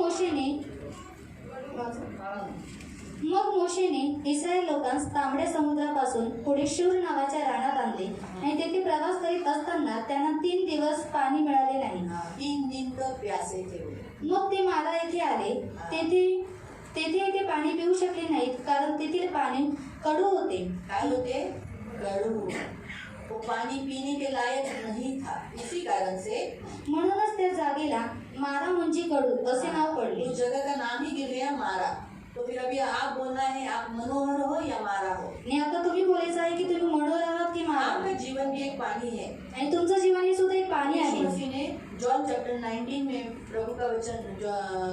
मोशेने इस्रायल लोकांस तांबड्या समुद्रापासून पुढे शूर नावाच्या रानात आणले आणि तेथे प्रवास करीत असताना त्यांना 3 दिवस पाणी मिळाले नाही. 3 दिन तक प्यासे थे वो. मग ते मारा येथे आले. तेथे ते पाणी पिऊ शकले नाहीत, कारण तेथील पाणी कडू होते. काय होते? कडू. वो पानी पीने के लायक नहीं था. इसी कारण से म्हणूनच त्या जागेला मारा म्हणजे कडू असे नाव पडले. उस जगह का नाम ही गिर गया मारा. तो फिर अभी आप बोलना है, आप मनोहर हो या मारा हो. आणि आता तुम्ही बोलायचं आहे की तुम्ही मनोहर आहात की मारा. आपका जीवन भी एक पानी है. आणि तुमचं जीवन हे सुद्धा एक पाणी आहे. यीशु मसीह ने जॉन चैप्टर 19 में प्रभु का वचन जो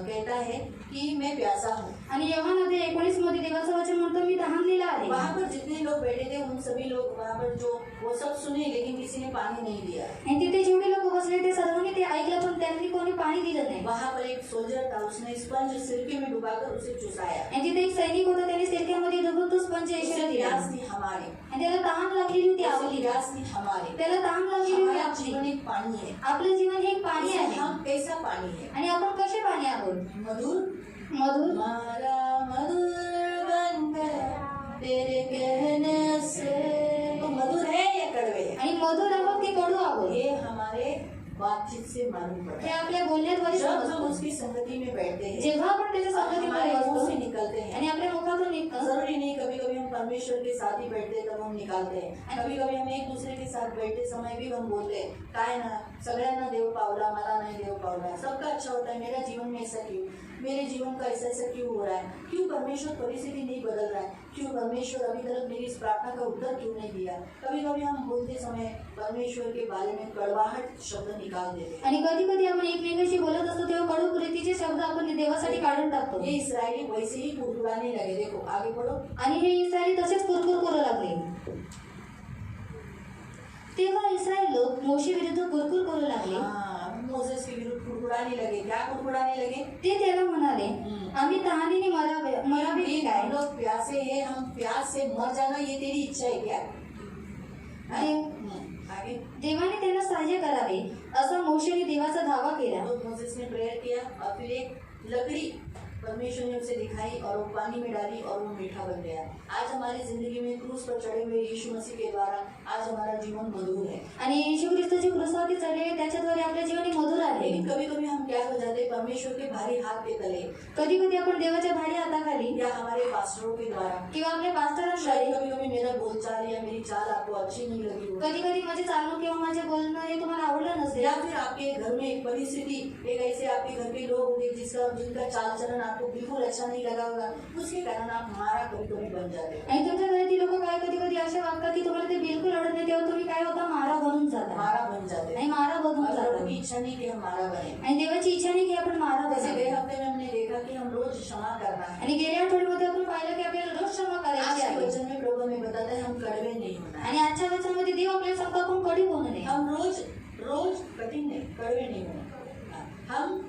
कहता है कि मैं प्यासा हूँ. आणि यूहन्ना अध्याय 19 मध्ये देवाचं वचन म्हणतो मी तहानलेला आहे. वहाँ पर जितने लोग बैठे थे उन सभी लोग वहाँ पर जो वो सब सुने, लेकिन किसी ने पानी नहीं दिया. आणि तिथे जेवढे लोक बसले ते सर्वांनी ते ऐकलं, पण त्यांनी कोणी पाणी दिलं नाही. वहाँ पर एक सोल्जर था, उसने स्पंज सिरके में डुबाकर उसे चुसाया. आणि तिथे एक सैनिक होता, त्याने सिरक्यामध्ये डुबून तो स्पंज यीशूला दिला. प्यास थी हमारी. आणि त्याला तहान लागलेली होती आपली. प्यास थी हमारी. त्याला तहान लागलेली होती हमारा आपली. जीवन एक पानी है. आपलं जीवन हे एक पाणी आहे. हम कैसा पानी है? आणि आपण कसे पाणी आहोत? मधुर. मधुर. हमारा मधुर बन गया तेरे कहने से. तो मधुर है या कड़वे है? आणि मधुर आहोत की कडू आहोत? ये हमारे बातचीत से मालूम पड़ता हे है. आपल्या बोलण्याद्वारे जब हम समजतं. उसकी संगति में बैठते हैं, जेव्हा आपण त्याच्या संगतीमध्ये हमारे मुंह बसतो से निकलते हैं. आणि आपल्या मुखातून निघतं. जरूरी नहीं कभी कभी हम परमेश्वर के साथ ही बैठते हैं तब हम निकालते हैं. कभी कभी हम एक दूसरे के साथ बैठते समय भी हम बोलते हैं काय ना सगळ्यांना देव पावला, मला नाही देव पावला. सबका अच्छा होता है, मेरा जीवन में ऐसा क्यों? मेरे जीवन का ऐसा ऐसा क्यों हो रहा है? क्यों परमेश्वर परिस्थिति नहीं बदल रहा है? क्यों परमेश्वर अभी तक मेरी इस प्रार्थना का उत्तर क्यों नहीं दिया? कभी कभी हम बोलते समय परमेश्वर के बारे में कड़वाहट शब्द निकाल देते हैं. आणि कधी कधी आपण एकमेकांशी बोलत असतो तेव्हा कडू प्रीतीचे शब्द आपण देवासाठी काढून टाकतो. ये इसराइली वैसे ही कुरकुराने लगे. देखो आगे बढ़ो. आणि हे इस्रायली तसेच कुरकुर करू लागले. तेव्हा इस्रायल लोक मोशे विरुद्ध कुरकुर करू लागले. मोसेस के विरुद्ध कुरकुराने लगे. क्या कुरकुराने लगे? ते त्याला म्हणाले, आम्ही तहानीने मरावे की काय? हम लोग प्यासे हैं, हम प्यास से मर जाना ये तेरी इच्छा है क्या? आगे देवाने त्यांना सहाय्य करावे असा मोशेने देवाचा धावा केला. तो मोसेस ने प्रेयर किया और फिर एक लकड़ी परमेश्वर ने उसे दिखाई और वो पानी में डाली और वो मीठा बन गया. आज हमारी जिंदगी में क्रूस पर चढ़े हुए यीशु मसीह के द्वारा आज हमारा जीवन मधुर है. आणि येशू ख्रिस्ताची क्रूसावरती चढले त्याच्याद्वारे आपल्या जीवन मधुर आहे. लेकिन कभी कभी हम क्या हो जाते हैं परमेश्वर के भारी हाथ के तले कधी कधी आपण देवाच्या भारी हाताखाली या हमारे पास्टरों के द्वारा किंवा आपल्या पास्टरांद्वारे शायद कभी कभी मेरा बोलचाल या मेरी चाल आपको अच्छी नहीं लगी हो. कधी कधी माझे चालणं किंवा माझे बोलणं हे तुम्हाला आवडलं नसेल. या फिर आपके घर में एक परिस्थिति एक ऐसे आपके घर के लोग होंगे जिनका चाल चलन आपको बिल्कुल अच्छा नहीं लगा होगा. उसके कारण आप मारा कभी कभी बन जाते हैं. आणि तुमच्या घरातील लोक काय कधी कधी असे वागतात की तुम्हाला ते बिलकुल आवडत नाही, तेव्हा तुम्ही काय होता मारा बनून जाता. मारा बन जाते आणि हैं. मारा बनून और जाता. प्रभु की इच्छा नहीं कि हम मारा बने. आणि देवाची इच्छा नाही की आपण मारा जैसे गए बनावे. हफ्ते में हमने देखा कि हम रोज क्षमा करना है. आणि गेल्या आठवड्यामध्ये आपण पाहिलं की आपल्याला रोज क्षमा आज करायची के आहे. वचन में प्रभु हमें बताता है हम कड़वे नहीं होना है. आणि आजच्या वचनामध्ये देव आपल्याला सांगतो आपण कडी होऊ नये. हम रोज रोज कठिन नहीं कड़वे नहीं होना. हम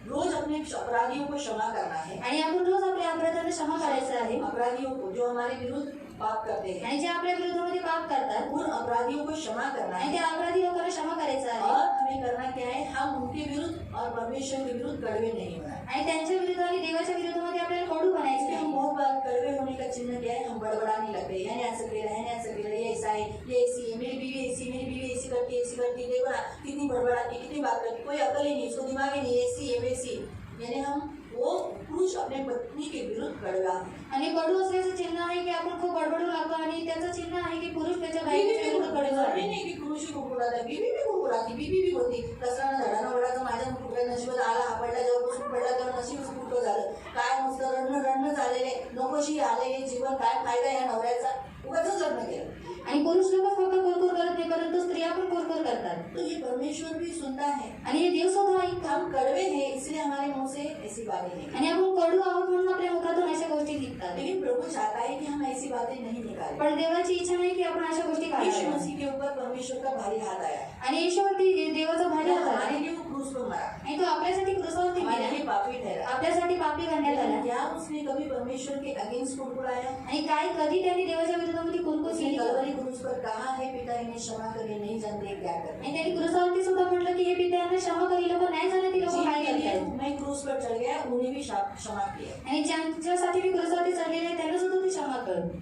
रोज अपने अपराधियों को क्षमा करना है. आणि आपण रोज आपल्या अपराधांना क्षमा करायचं आहे. अपराधियों को जो हमारे विरुद्ध पाप करते हैं आणि जे आपल्या विरोधामध्ये पाप करतात उन अपराधियों को क्षमा करना आणि है त्या अपराधी लोकांना क्षमा करायचं आहे और हमें करना क्या है, हम उनके विरुद्ध और परमेश्वर के विरुद्ध कड़वे नहीं होना है। आणि त्यांच्या विरुद्ध आणि देवाच्या विरोधामध्ये आपल्याला कडू बनायचं इसलिए हम नाही. बहुत बार कड़वे होने का चिन्ह क्या है, हम बड़बड़ाने लगते हैं, यानी ऐसा कर रहा है, ऐसा कर रहा है, ये ऐसा है, ये ऐसी है, मेरी बीवी ऐसी करती है, देखो ना कितनी बड़बड़ाती, कितनी बात करती, कोई अकल ही नहीं, इसको दिमाग ही नहीं, ऐसी है वैसी, यानी हम वो पुरुष अपने पत्नी के विरुद्ध कड़वा है। आणि कडू असल्याचं चिन्ह आहे की आपण खूप बडबडू लागतो आणि त्याचं चिन्ह आहे की पुरुष त्याच्या बायकोच्या विरुद्ध कडू आहे. नाही की पुरुष कुरकुराता, बीवी भी कुरकुराती, बीवी भी बोलती लसणानं झाडानं वडाचं माझ्या कुठल्या नशिबात आला, हा पडला, जेव्हापासून पडला तेव्हा नशीब कुठं झालं, काय नुसतं रडणं झालेले, नकोशी आले जीवन, काय फायदा या नवऱ्याचा, उगाच लग्न केलं. आणि पुरुष लोक फक्त कुरकुर करत नाही परंतु स्त्रिया पण कुरकुर करतात. तो ये परमेश्वर भी सुनता है, आणि हे देव सुद्धा ऐकतात. हम कड़वे हैं इसलिए हमारे मुंह से ऐसी बातें नहीं, आणि आपण कडू आहोत म्हणून आपल्या मुखातून अशा गोष्टी निघतात. लेकिन प्रभु चाहता है कि हम ऐसी बातें नहीं निकालें। पण देवाची इच्छा नाही की आपण अशा गोष्टी यीशु काढाव्या. मसीह के ऊपर परमेश्वर का भारी हाथ आया आणि येशूवरती देवाचा भारी हात आला. हमारे लिए वो क्रूस पर मरा, आणि तो आपल्यासाठी क्रूसावरती हमारे मेला, लिए पापी ठहरा। आपल्यासाठी पापी करण्यात आला. क्या उसने कभी परमेश्वर के अगेंस्ट कुरकुराया? आणि काय कधी त्यांनी देवाच्या विरोधामध्ये कुरकुर उसने केली का? कलवरी क्रूस पर कहा है, पिता इन्हें क्षमा करे, नहीं जानते क्या करते। आणि त्यांनी क्रूसावरती सुद्धा म्हटलं की हे पिता यांना क्षमा करी, लोक नाही जाणत ती लोक काय जिनके लिए करतात. मैं क्रूस पर चढ़ गया उन्हें भी क्षमा किया। आणि ज्यांच्यासाठी मी क्रूसावरती चढलेले आहे त्यांना सुद्धा ती क्षमा कर.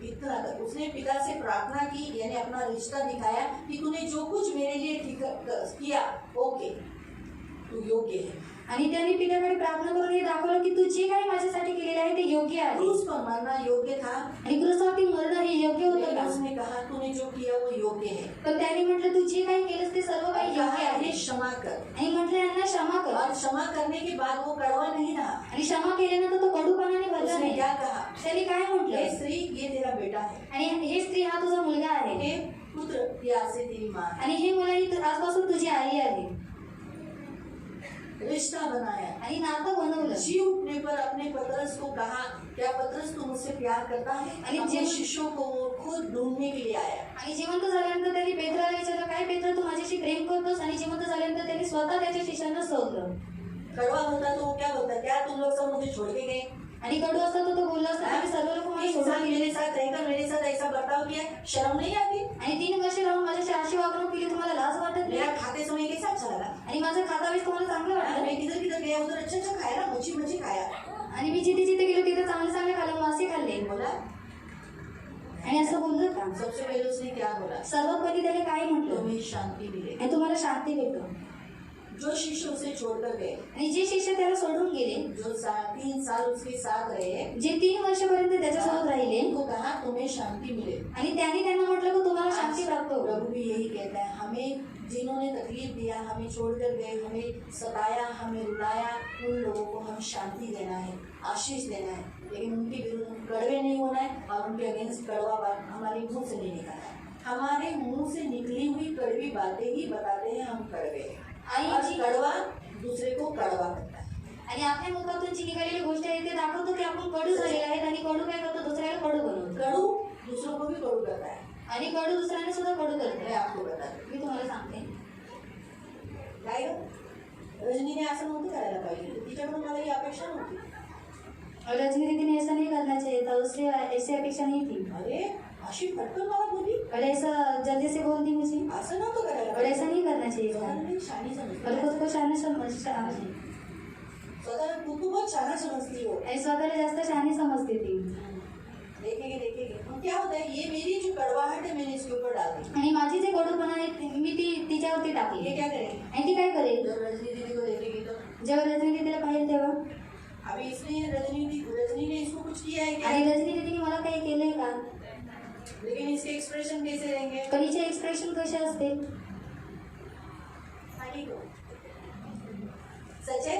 इतना तक उसने पिता से प्रार्थना की, यानी अपना रिश्ता दिखाया कि तूने जो कुछ मेरे लिए ठीक किया, ओके, तू योग्य है। आणि त्यांनी पित्याकडे प्रार्थना करून हे दाखवलं की तू जे काही माझ्यासाठी केलेलं आहे ते योग्य आहे. क्रूस पर मरना योग्य था, आणि क्रूसावरती मरणं हे योग्य होतं लेकिन का? उसने कहा तूने जो किया वो योग्य है, पण त्यांनी म्हटलं तू जे काही केलंस ते सर्व काही योग्य कहा आहे. है क्षमा कर। आणि म्हटलं यांना क्षमा कर. और क्षमा करने के बाद वो कड़वा नहीं रहा, आणि क्षमा केल्यानंतर तो कडूपणाने भरला उसने नाही. क्या कहा, त्यांनी काय हे म्हटलं, स्त्री ये तेरा बेटा है, आणि हे स्त्री हा तुझा मुलगा आहे हे पुत्र ये आज से तेरी माँ है। आणि हे मुलं ही आजपासून तुझी आई आहे. रिश्ता बनाया, आणि नातं बनवलं. जी उठने पर अपने पतरस को कहा, क्या पतरस तू मुझसे प्यार करता है? अरे अपने जी- शिष्यों को वो खुद ढूंढने के लिए आया। आणि जिवंत झाल्यानंतर त्यांनी पेत्राला विचारलं, काय पेत्र तू माझ्याशी प्रेम करतोस? आणि जिवंत झाल्यानंतर त्यांनी स्वतः त्याच्या शिष्यांना शोधलं. कड़वा होता तो वो क्या बोलता, क्या तुम लोग सब मुझे छोड़ के गए? आणि कडू असता तो बोलला असता तुम्ही सर्व लोक मला ये सोडून इंसान गेले. मेरे साथ रहकर मेरे साथ ऐसा बर्ताव किया, शर्म नहीं आती? आणि 3 वर्ष राहून माझ्याशी अशी वागणूक केली, तुम्हाला लाज वाटत नाही? मेरा खाते समय कैसा अच्छा लगा, आणि माझं खातावेळेस तुम्हाला चांगलं वाटलं? मैं किधर किधर गया उधर अच्छा अच्छा खाया ना, मच्छी मच्छी खाया। आणि मी जिथे जिथे गेलो तिथे चांगले चांगले खाल्ले, मासे खाल्ले. बोला, आणि असं बोललं का? सबसे पहले उसने क्या बोला, सर्वात पहिली त्याने काय म्हटलं, तुम्हें शांति मिलेगी। आणि तुम्हाला शांती भेटो. जो शिष्य उसे छोड़कर गए, आणि जे शिष्य त्याला सोडून गेले, जो 3 साल उसके साथ रहे, जे 3 वर्षापर्यंत त्याच्यासोबत राहिले, उनको कहा तुम्हें शांति मिले। आणि त्यांनी त्यांना म्हटलं की तुम्हाला शांती प्राप्त हो. प्रभु भी यही कहता है, हमें जिन्होंने तकलीफ दिया, हमें छोड़कर गए, हमें सताया, हमें रुलाया, उन लोगों को हम शांति देना है, आशीष देना है, लेकिन उनके विरुद्ध हम कड़वे नहीं होना है और उनके अगेंस्ट कड़वा बात हमारे मुंह से नहीं निकालना है। हमारे मुंह से निकली हुई कड़वी बातें ही बताते हैं हम कड़वे हैं। आणि और जी- कड़वा दूसरे को कड़वा करता है। आणि आपल्या मुखातून जी निघालेली गोष्ट आहे ते दाखवतो की आपण कडू झालेले आहेत, आणि कडू काय करतो, दुसऱ्याला कडू बनवतो. कड़ू दूसरों को भी कड़ू करता है। आणि कडू दुसऱ्याने सुद्धा कडू करतो. मैं आपको बताती मी तुम्हाला सांगते, काय गं? रजनीने असं नव्हतं करायला पाहिजे, तिच्याकडून मला ही अपेक्षा नव्हती। रजनी दीदी ऐसा नहीं करना चाहिए था, उससे ऐसी अपेक्षा नहीं थी. अरे अशी फटकन मला बोली, और ऐसा जल्दी से बोल दी मुझे, असं नव्हतं करायला और पाहिजे। ऐसा नहीं करना चाहिए था. स्वतःला शानी और समजते, खुद को शहाणा समझता, स्वतःला तू बहुत शाना समझती हो। आणि स्वतःला जास्त शहाणी समजते ती. देखेंगे देखेंगे तो क्या होता है, ये मेरी जो कड़वाहट है मैंने इसके ऊपर डाल दी। आणि माझी जे कडूपणा आहे मी ती तिच्यावरती ये टाकली. क्या करेगी, आणि ती काय करेल, जब रजनी दीदी को देखेगी तो जेव्हा रजनी दीदीला पाहिजे तेव्हा, अभी इसने रजनी ने इसको कुछ किया है क्या, आणि रजनी दीदीने मला काही केलंय का, लेकिन इसके एक्सप्रेशन कैसे रहेंगे, पण हिचे एक्सप्रेशन कसे असतील. हाँ ठीक हो, सच है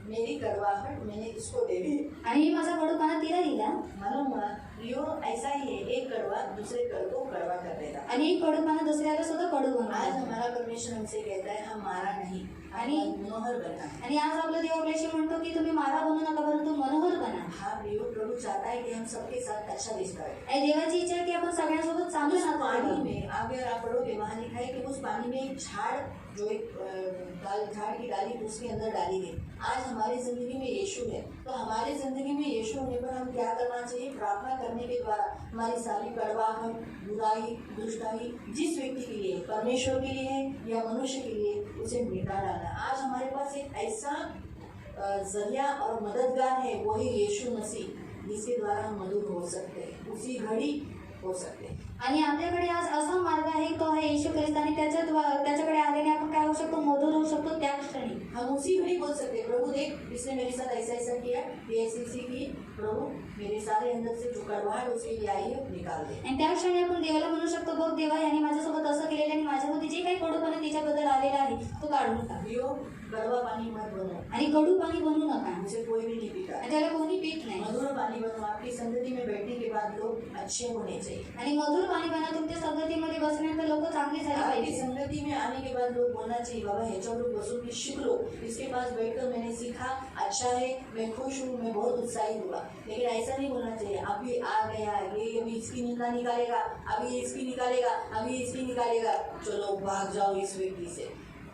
मेरी कड़वाहट मैंने इसको दे दी। आणि मी माझा कडूपणा तिला दिला, मालूम यो ऐसा ही है, एक कड़वा दूसरे कड़ को कड़वा कर देगा। आणि एक कडूपणा दुसऱ्याला सुद्धा कडू आज बनवला. हमारा परमेश्वर हमसे कहता है हमारा नहीं, आणि- मनोहर बनना है। आणि आज आपला देव आपल्याशी म्हणतो की तुम्ही मारा बनू नका, परंतु मनोहर बना. हाँ प्रभु चाहता है कि हम सबके साथ अच्छा रिश्ता रहे। आणि देवाची इच्छा आहे की आपण सगळ्यांसोबत चांगलं उस नातं पानी ठेवावं. में अगर आप पढ़ोगे वहाँ लिखा है कि उस पानी में एक झाड़, जो एक झाड़ की डाली उसके अंदर डाली गई। आज हमारी जिंदगी में यीशु है, तो हमारी जिंदगी में यीशु होने पर हम क्या करना चाहिए, प्रार्थना करने के द्वारा हमारी सारी कड़वाहट, बुराई, दुष्टाई जिस व्यक्ति के लिए, परमेश्वर के लिए है या मनुष्य के लिए, उसे मिटा डाला। आज हमारे पास एक ऐसा जरिया और मददगार है, वो है यीशु मसीह, जिसके द्वारा हम मधुर हो सकते हैं, उसी घड़ी हो सकते हैं। आणि आपल्याकडे आज असा मार्ग आहे, तो आहे येशू ख्रिस्त, आणि त्याच्याकडे आल्याने आपण काय होऊ शकतो, मधुर होऊ शकतो त्या क्षणी। हम उसी घड़ी बोल सकते हैं, प्रभु देख इसने मेरे साथ ऐसा ऐसा किया, ये ऐसी की, प्रभु मेरे सारे अंदर से जो कड़वाहट उसके लिए आई है निकाल दे। आणि त्या क्षणी आपण देवाला म्हणू शकतो, बघ देवा याने माझ्यासोबत असं केलेलं आणि माझ्यामध्ये जे काही कडूपणा तिच्याबद्दल आलेला आहे तो काढून टाक। यो कड़वा पानी मत बनो, आणि कडू पाणी बनवू नका, मुझे कोई भी नहीं पीता। आणि त्याला कोणी पीत नाही। मधुर पानी बनो, आपकी संगति में बैठने के बाद लोग अच्छे होने चाहिए। आणि मधुर पाणी बना, तुमच्या संगतीमध्ये बसण्यानंतर लोक चांगली झाली आपकी पाहिजे। संगति में आने के बाद लोग बोलना चाहिए, बाबा ह्याच्यावर बसून मी शिकलो, इसके पास बैठकर मैंने सीखा, अच्छा है, मैं खुश हूँ, मैं बहुत उत्साहित हुआ। लेकिन ऐसा नहीं बोलना चाहिए, अभी आ गया ये, अभी इसकी निंदा निकालेगा, अभी ये इसकी निकालेगा, अभी इसकी निकालेगा, चलो भाग जाओ इस व्यक्ति से,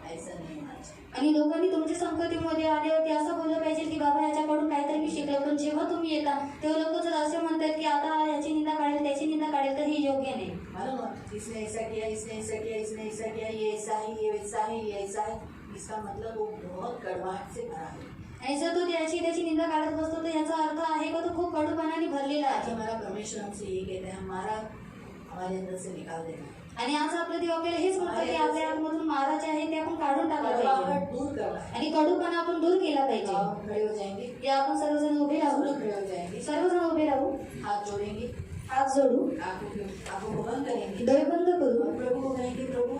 ऐसा नहीं होना चाहिए। आणि लोकांनी तुमच्या संगतीमध्ये आल्यावरती असं बोललं पाहिजे की बाबा याच्याकडून काहीतरी मी शिकलो, पण जेव्हा तुम्ही येता तेव्हा लोक जर असे म्हणतात की आता याची निंदा काढेल, त्याची निंदा काढेल, तर हे योग्य नाही। मालूम है, इसने ऐसा किया, इसने ऐसा किया, इसने ऐसा किया, ये ऐसा है, ये वैसा है, ये ऐसा है, इसका मतलब वो बहुत कड़वाहट से भरा है। आणि जर तो त्याची निंदा काढत बसतो तर याचा अर्थ आहे का तो खूप कडूपणाने भरलेला आज आहे। हमारा परमेश्वर हमसे ये कहते हैं, हमारे अंदर से निकाल देना, आणि आज आपलं देव आपल्याला हेच म्हणतं की आपल्या आतमधून मारा जे आहे ते आपण काढून टाकलं पाहिजे कड़वाहट दूर करना है। आणि कडूपणा आपण दूर केला पाहिजे। आप खड़े हो जाएंगे, या आपण सर्वजण उभे सब राहू, लोग खड़े हो जाएंगे, सर्वजण उभे राहू, हाथ जोड़ेंगे, हात जोडू, आंखों को बंद करेंगे, डोळे बंद करू और प्रभु को कहेंगे, प्रभु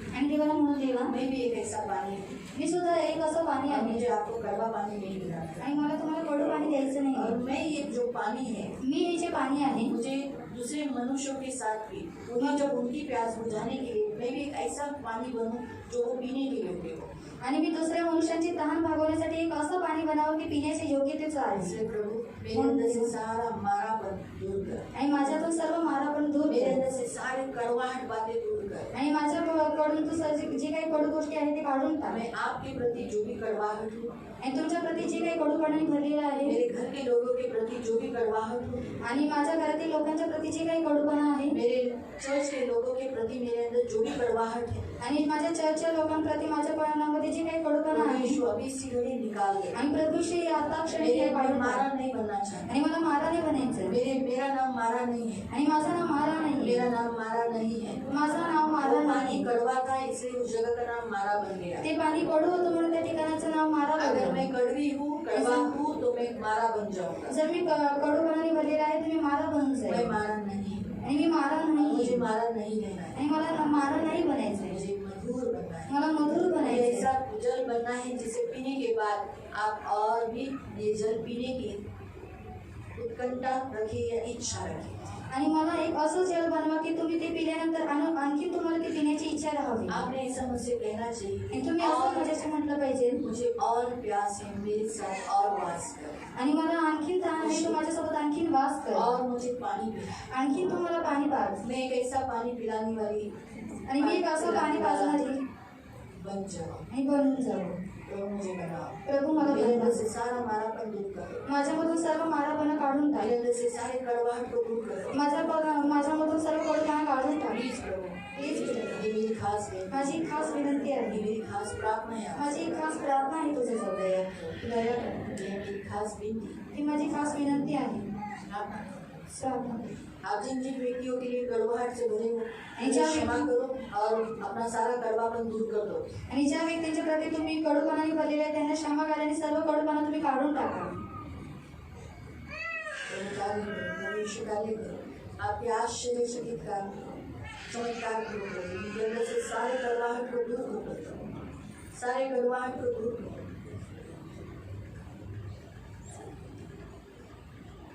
आणि देवाला म्हणून देवा मैं भी एक ऐसा पानी हूँ, मी सुद्धा एक असं पाणी और आहे मुझे आपको कड़वा पानी नहीं पिलाना, आणि मला तुम्हाला कडू पाणी द्यायचं और नाही। मैं ये जो पानी है, मी हे जे पाणी आहे मुझे दूसरे मनुष्यों के साथ भी उन्हें जब उनकी प्यास बुझाने के लिए मैं भी एक ऐसा पानी बनूं जो वो पीने के योग्य हो। आणि मी दुसऱ्या मनुष्यांची तहान भागवण्यासाठी एक असं पाणी बनावं की पिण्याचे योग्य तेच आहे। इसलिए प्रभु मेरे अंदर से सारा मारापन दूर कर, आणि माझ्यातून सर्व मारा पण दूर मेरे कर, अंदर से सारी कड़वाहट बातें दूर कर। आणि माझ्याकडून तू जे काही कडू गोष्टी आहेत ते काढून टाक, मैं आपके प्रति जो भी कड़वाहट हूँ, आणि तुमच्या प्रती जे काही कडूपणाने भरलेलं आहे, मेरे घर के लोगों के प्रति जो भी कड़वाहट हूँ, आणि माझ्या घरातील लोकांच्या प्रती जे काही कडूपणा आहे, मेरे चर्च के लोगों के प्रति मेरे अंदर जो भी कड़वाहट है, आणि माझ्या चर्चच्या लोकांप्रती माझ्या पणामध्ये जे काही कडूपणा प्रभु आहे, यीशु अभी इसी घड़ी निकाल दे। आणि प्रभूशी आता क्षणी मेरे हे काढून मारा टाक। नहीं बनना चाहिए, आणि मला मारा नाही बनायचं, मेरा नाम मारा नहीं है, आणि माझं नाव मारा नाही, मेरा नाम मारा नहीं है। माझं नाव मारा वो पानी नाही। कड़वा था इसलिए उस जगह का नाम मारा बन गया। ते पाणी कडू होतं म्हणून त्या ठिकाणाचं नाव मारा अगर बनलं। मैं कड़वी हूँ, कड़वा हूँ, तो मैं मारा बन जाऊंगा। जर मी कडूपणाने भरलेला आहे तर मी मारा बनून मैं जाईल, मारा नहीं, आणि मी मारा नाही, मुझे मारा नहीं रहना है, आणि मला मारा नाही बनायचं आहे, मुझे मधुर बनना है, मला मधुर मुझे बनायचं ऐसा आहे। जल बनना है जिसे पीने के बाद आप और भी ये जल पीने की उत्कंठा रखिए या इच्छा रखिए। आणि मला एक असं जल बनवा की तुम्ही ते पिल्यानंतर आणखी तुम्हाला ते पिण्याची इच्छा राहावी, आपने ऐसा मुझसे कहना चाहिए, आणि तुम्ही असं माझ्याशी म्हटलं पाहिजे, मुझे और प्यास है, मेरे साथ और वास कर, आणि मला आणखीन तहान आहे, तू माझ्यासोबत आणखीन वास कर, और मुझे पानी पिला। आणखीन तू मला पाणी पाज, मैं एक ऐसा पाणी पिलाने वाली आणि मी एक असं पाणी पाजणारी बन जाओ, आणि बनून जाऊ। प्रभु मुझे बनाओ, प्रभु मला मेरे अंदर बनवा, से सारा मारापन दूर करो, माझ्यामधून सर्व मारापणा काढून टाक, मेरे अंदर से सारे कड़वाहट को दूर करो, माझ्यामधून सर्व कडूपणा काढून टाक। प्लीज प्रभु, प्लीज ये मेरी खास विनती, माझी खास विनंती ये आहे, मेरी खास प्रार्थना है, माझी एक खास प्रार्थना आहे तुझ्याजवळ, दया करो, दया कर, ये मेरी खास विनती, ही माझी खास विनंती आहे। प्रार्थना करो। प्रार्थना कर। आप जिन जिन व्यक्तियों के लिए कड़वाहट से भरे हो, ऐसा उन्हें क्षमा करो और अपना सारा कड़वापन दूर कर दो। आणि ज्या व्यक्तींच्या प्रती तुम्ही कडूपणाने भरलेले आहे त्यांना क्षमा करा आणि सर्व कडूपणा तुम्ही काढून टाका। प्रभु कार्य करो, प्रभु यीशु कार्य करो, आपके आश्चर्यचकित कार्य करो, चमत्कार करो, उनके अंदर से सारे कड़वाहट को दूर करो, सारे कड़वाहट को दूर करो।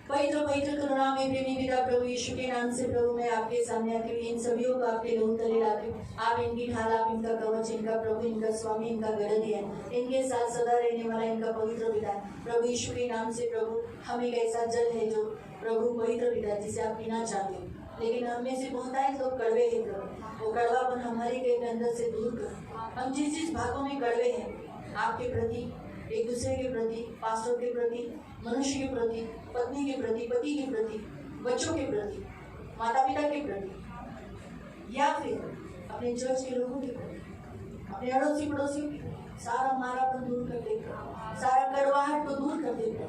पवित्र पवित्र करुणा में प्रेमी पिता प्रभु यीशु के नाम से प्रभु मैं आपके सामने आती हूँ, इन सभी को आपके लोन तले लाती हूँ। आप इनकी ढाल, आप इनका कवच, इनका प्रभु, इनका स्वामी, इनका गढ़ है, इनके साथ सदा रहने वाला इनका पवित्र पिता प्रभु यीशु के नाम से प्रभु हम एक ऐसा जल है जो प्रभु पवित्र पिता जिसे आप पीना चाहते हो, लेकिन हम में से बहुत आए लोग कड़वे हैं प्रभु, वो कड़वापन हमारे के अंदर से दूर करो। हम जिस जिस भागों में कड़वे हैं आपके प्रति, एक दूसरे के प्रति, पास्टर के प्रति, मनुष्य के प्रति, पत्नी के प्रति, पति के प्रति, बच्चों के प्रति, माता पिता के प्रति, या फिर अपने चर्च के लोगों के प्रति, अपने अड़ोसी पड़ोसियों के प्रति, सारा मारापन दूर कर देगा, सारा कड़वाहट को दूर कर देगा।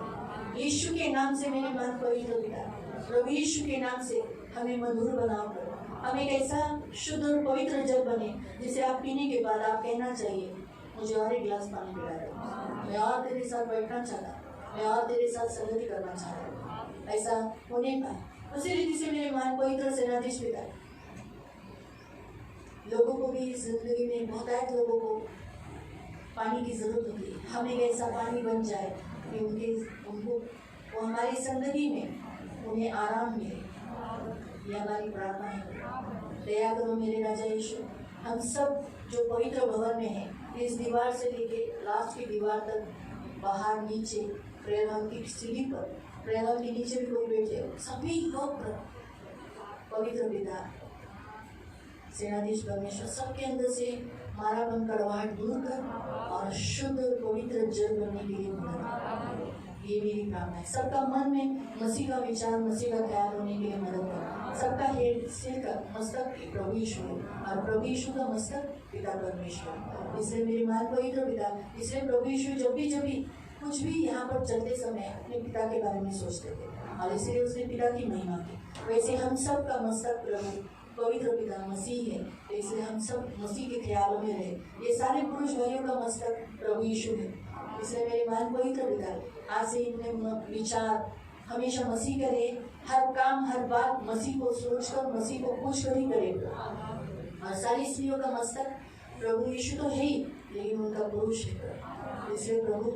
यीशु के नाम से मेरे मन पवित्र पिता, प्रभु यीशु के नाम से हमें मधुर बनाओ प्रभु। हम एक ऐसा शुद्ध और पवित्र जल बने जिसे आप पीने के बाद आप कहना चाहिए मुझे और एक गिलास पानी पिला दो, मैं और तेरे साथ बैठना चाहता, मैं और तेरे साथ संगति करना चाहता। ऐसा होने पाए उसी रीति से मेरे मान पवित्र सेनाधीश पिता, लोगों को भी जिंदगी में बहुतायत लोगों को पानी की जरूरत होती है। हम एक ऐसा पानी बन जाए कि उनको वो हमारी जिंदगी में उन्हें आराम मिले। ये हमारी प्रार्थना है। दया करो मेरे राजा यीशु, हम सब जो पवित्र भवन में हैं, इस दीवार से लेके लास्ट की दीवार तक, बाहर नीचे प्रेयर हॉल की सीढ़ी पर, प्रेयर हॉल के नीचे भी कोई बैठे, सभी लोग पवित्र पिता सेनाधीश परमेश्वर सबके अंदर से मारापन कड़वाहट दूर कर और शुद्ध पवित्र जल बनने के लिए मदद कर। ये मेरी प्रार्थना है। सबका मन में मसीह का विचार, मसीह का ख्याल होने के लिए मदद कर। सबका हेड, सिर का मस्तक प्रभु यीशु और प्रभु यीशु का मस्तक पिता परमेश्वर। इसलिए मेरे मान पवित्र पिता, इसलिए प्रभु यीशु जब भी कुछ भी यहाँ पर चलते समय अपने पिता के बारे में सोचते थे और इसलिए उसने पिता की महिमा की। वैसे हम सब का मस्तक प्रभु पवित्र पिता मसीह है, तो इसलिए हम सब मसीह के ख्यालों में रहे। ये सारे पुरुष भाइयों का मस्तक प्रभु यीशु है। इसलिए मेरे मान पवित्र पिता, आज से इनमें विचार हमेशा मसीह करे, हर काम हर बात मसीह को सोचकर, मसीह को पूछ कर ही करे। और सारी स्त्रियों का मस्तक प्रभु यीशु तो है ही, लेकिन उनका पुरुष है। इसलिए प्रभु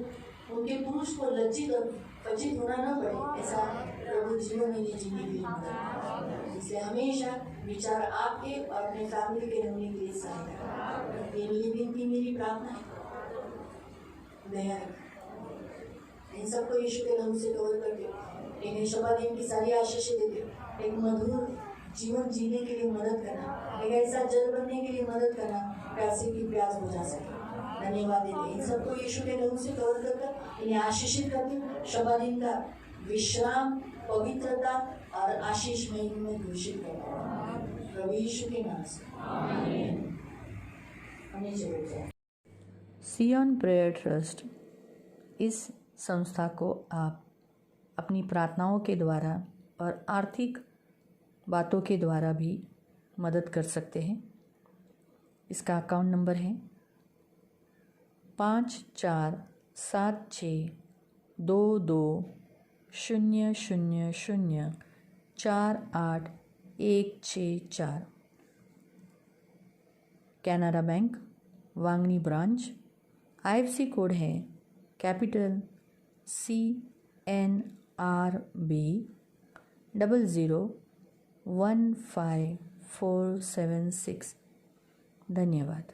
उनके पुरुष को लज्जित और वंचित होना न पड़े, ऐसा प्रभु जीवन में जीने के लिए मदद। इसलिए हमेशा विचार आपके और अपने फैमिली के रहने के लिए सहायता। ये मेरी विनती, मेरी प्रार्थना है। दया इन सबको यीशु के नाम से कवर करके इन्हें शपथ दिन की सारी आशीष देते, एक मधुर जीवन जीने के लिए मदद करना, एक ऐसा जल बनने के लिए मदद करना, प्यासे की प्यास बुझा सके। धन्यवाद देते इन सबको यीशु के नाम से कवर कर इन्हें आशीषित करके शपथ दिन का विश्राम, पवित्रता और आशीष में घोषित करना प्रभु यीशु के नाम से। हमें जरूर जाए। सियोन प्रेयर ट्रस्ट, इस संस्था को आप अपनी प्रार्थनाओं के द्वारा और आर्थिक बातों के द्वारा भी मदद कर सकते हैं। इसका अकाउंट नंबर है 54762200048164। Canara bank Vangani branch. IFC code है कैपिटल CNRB 0015476। धन्यवाद।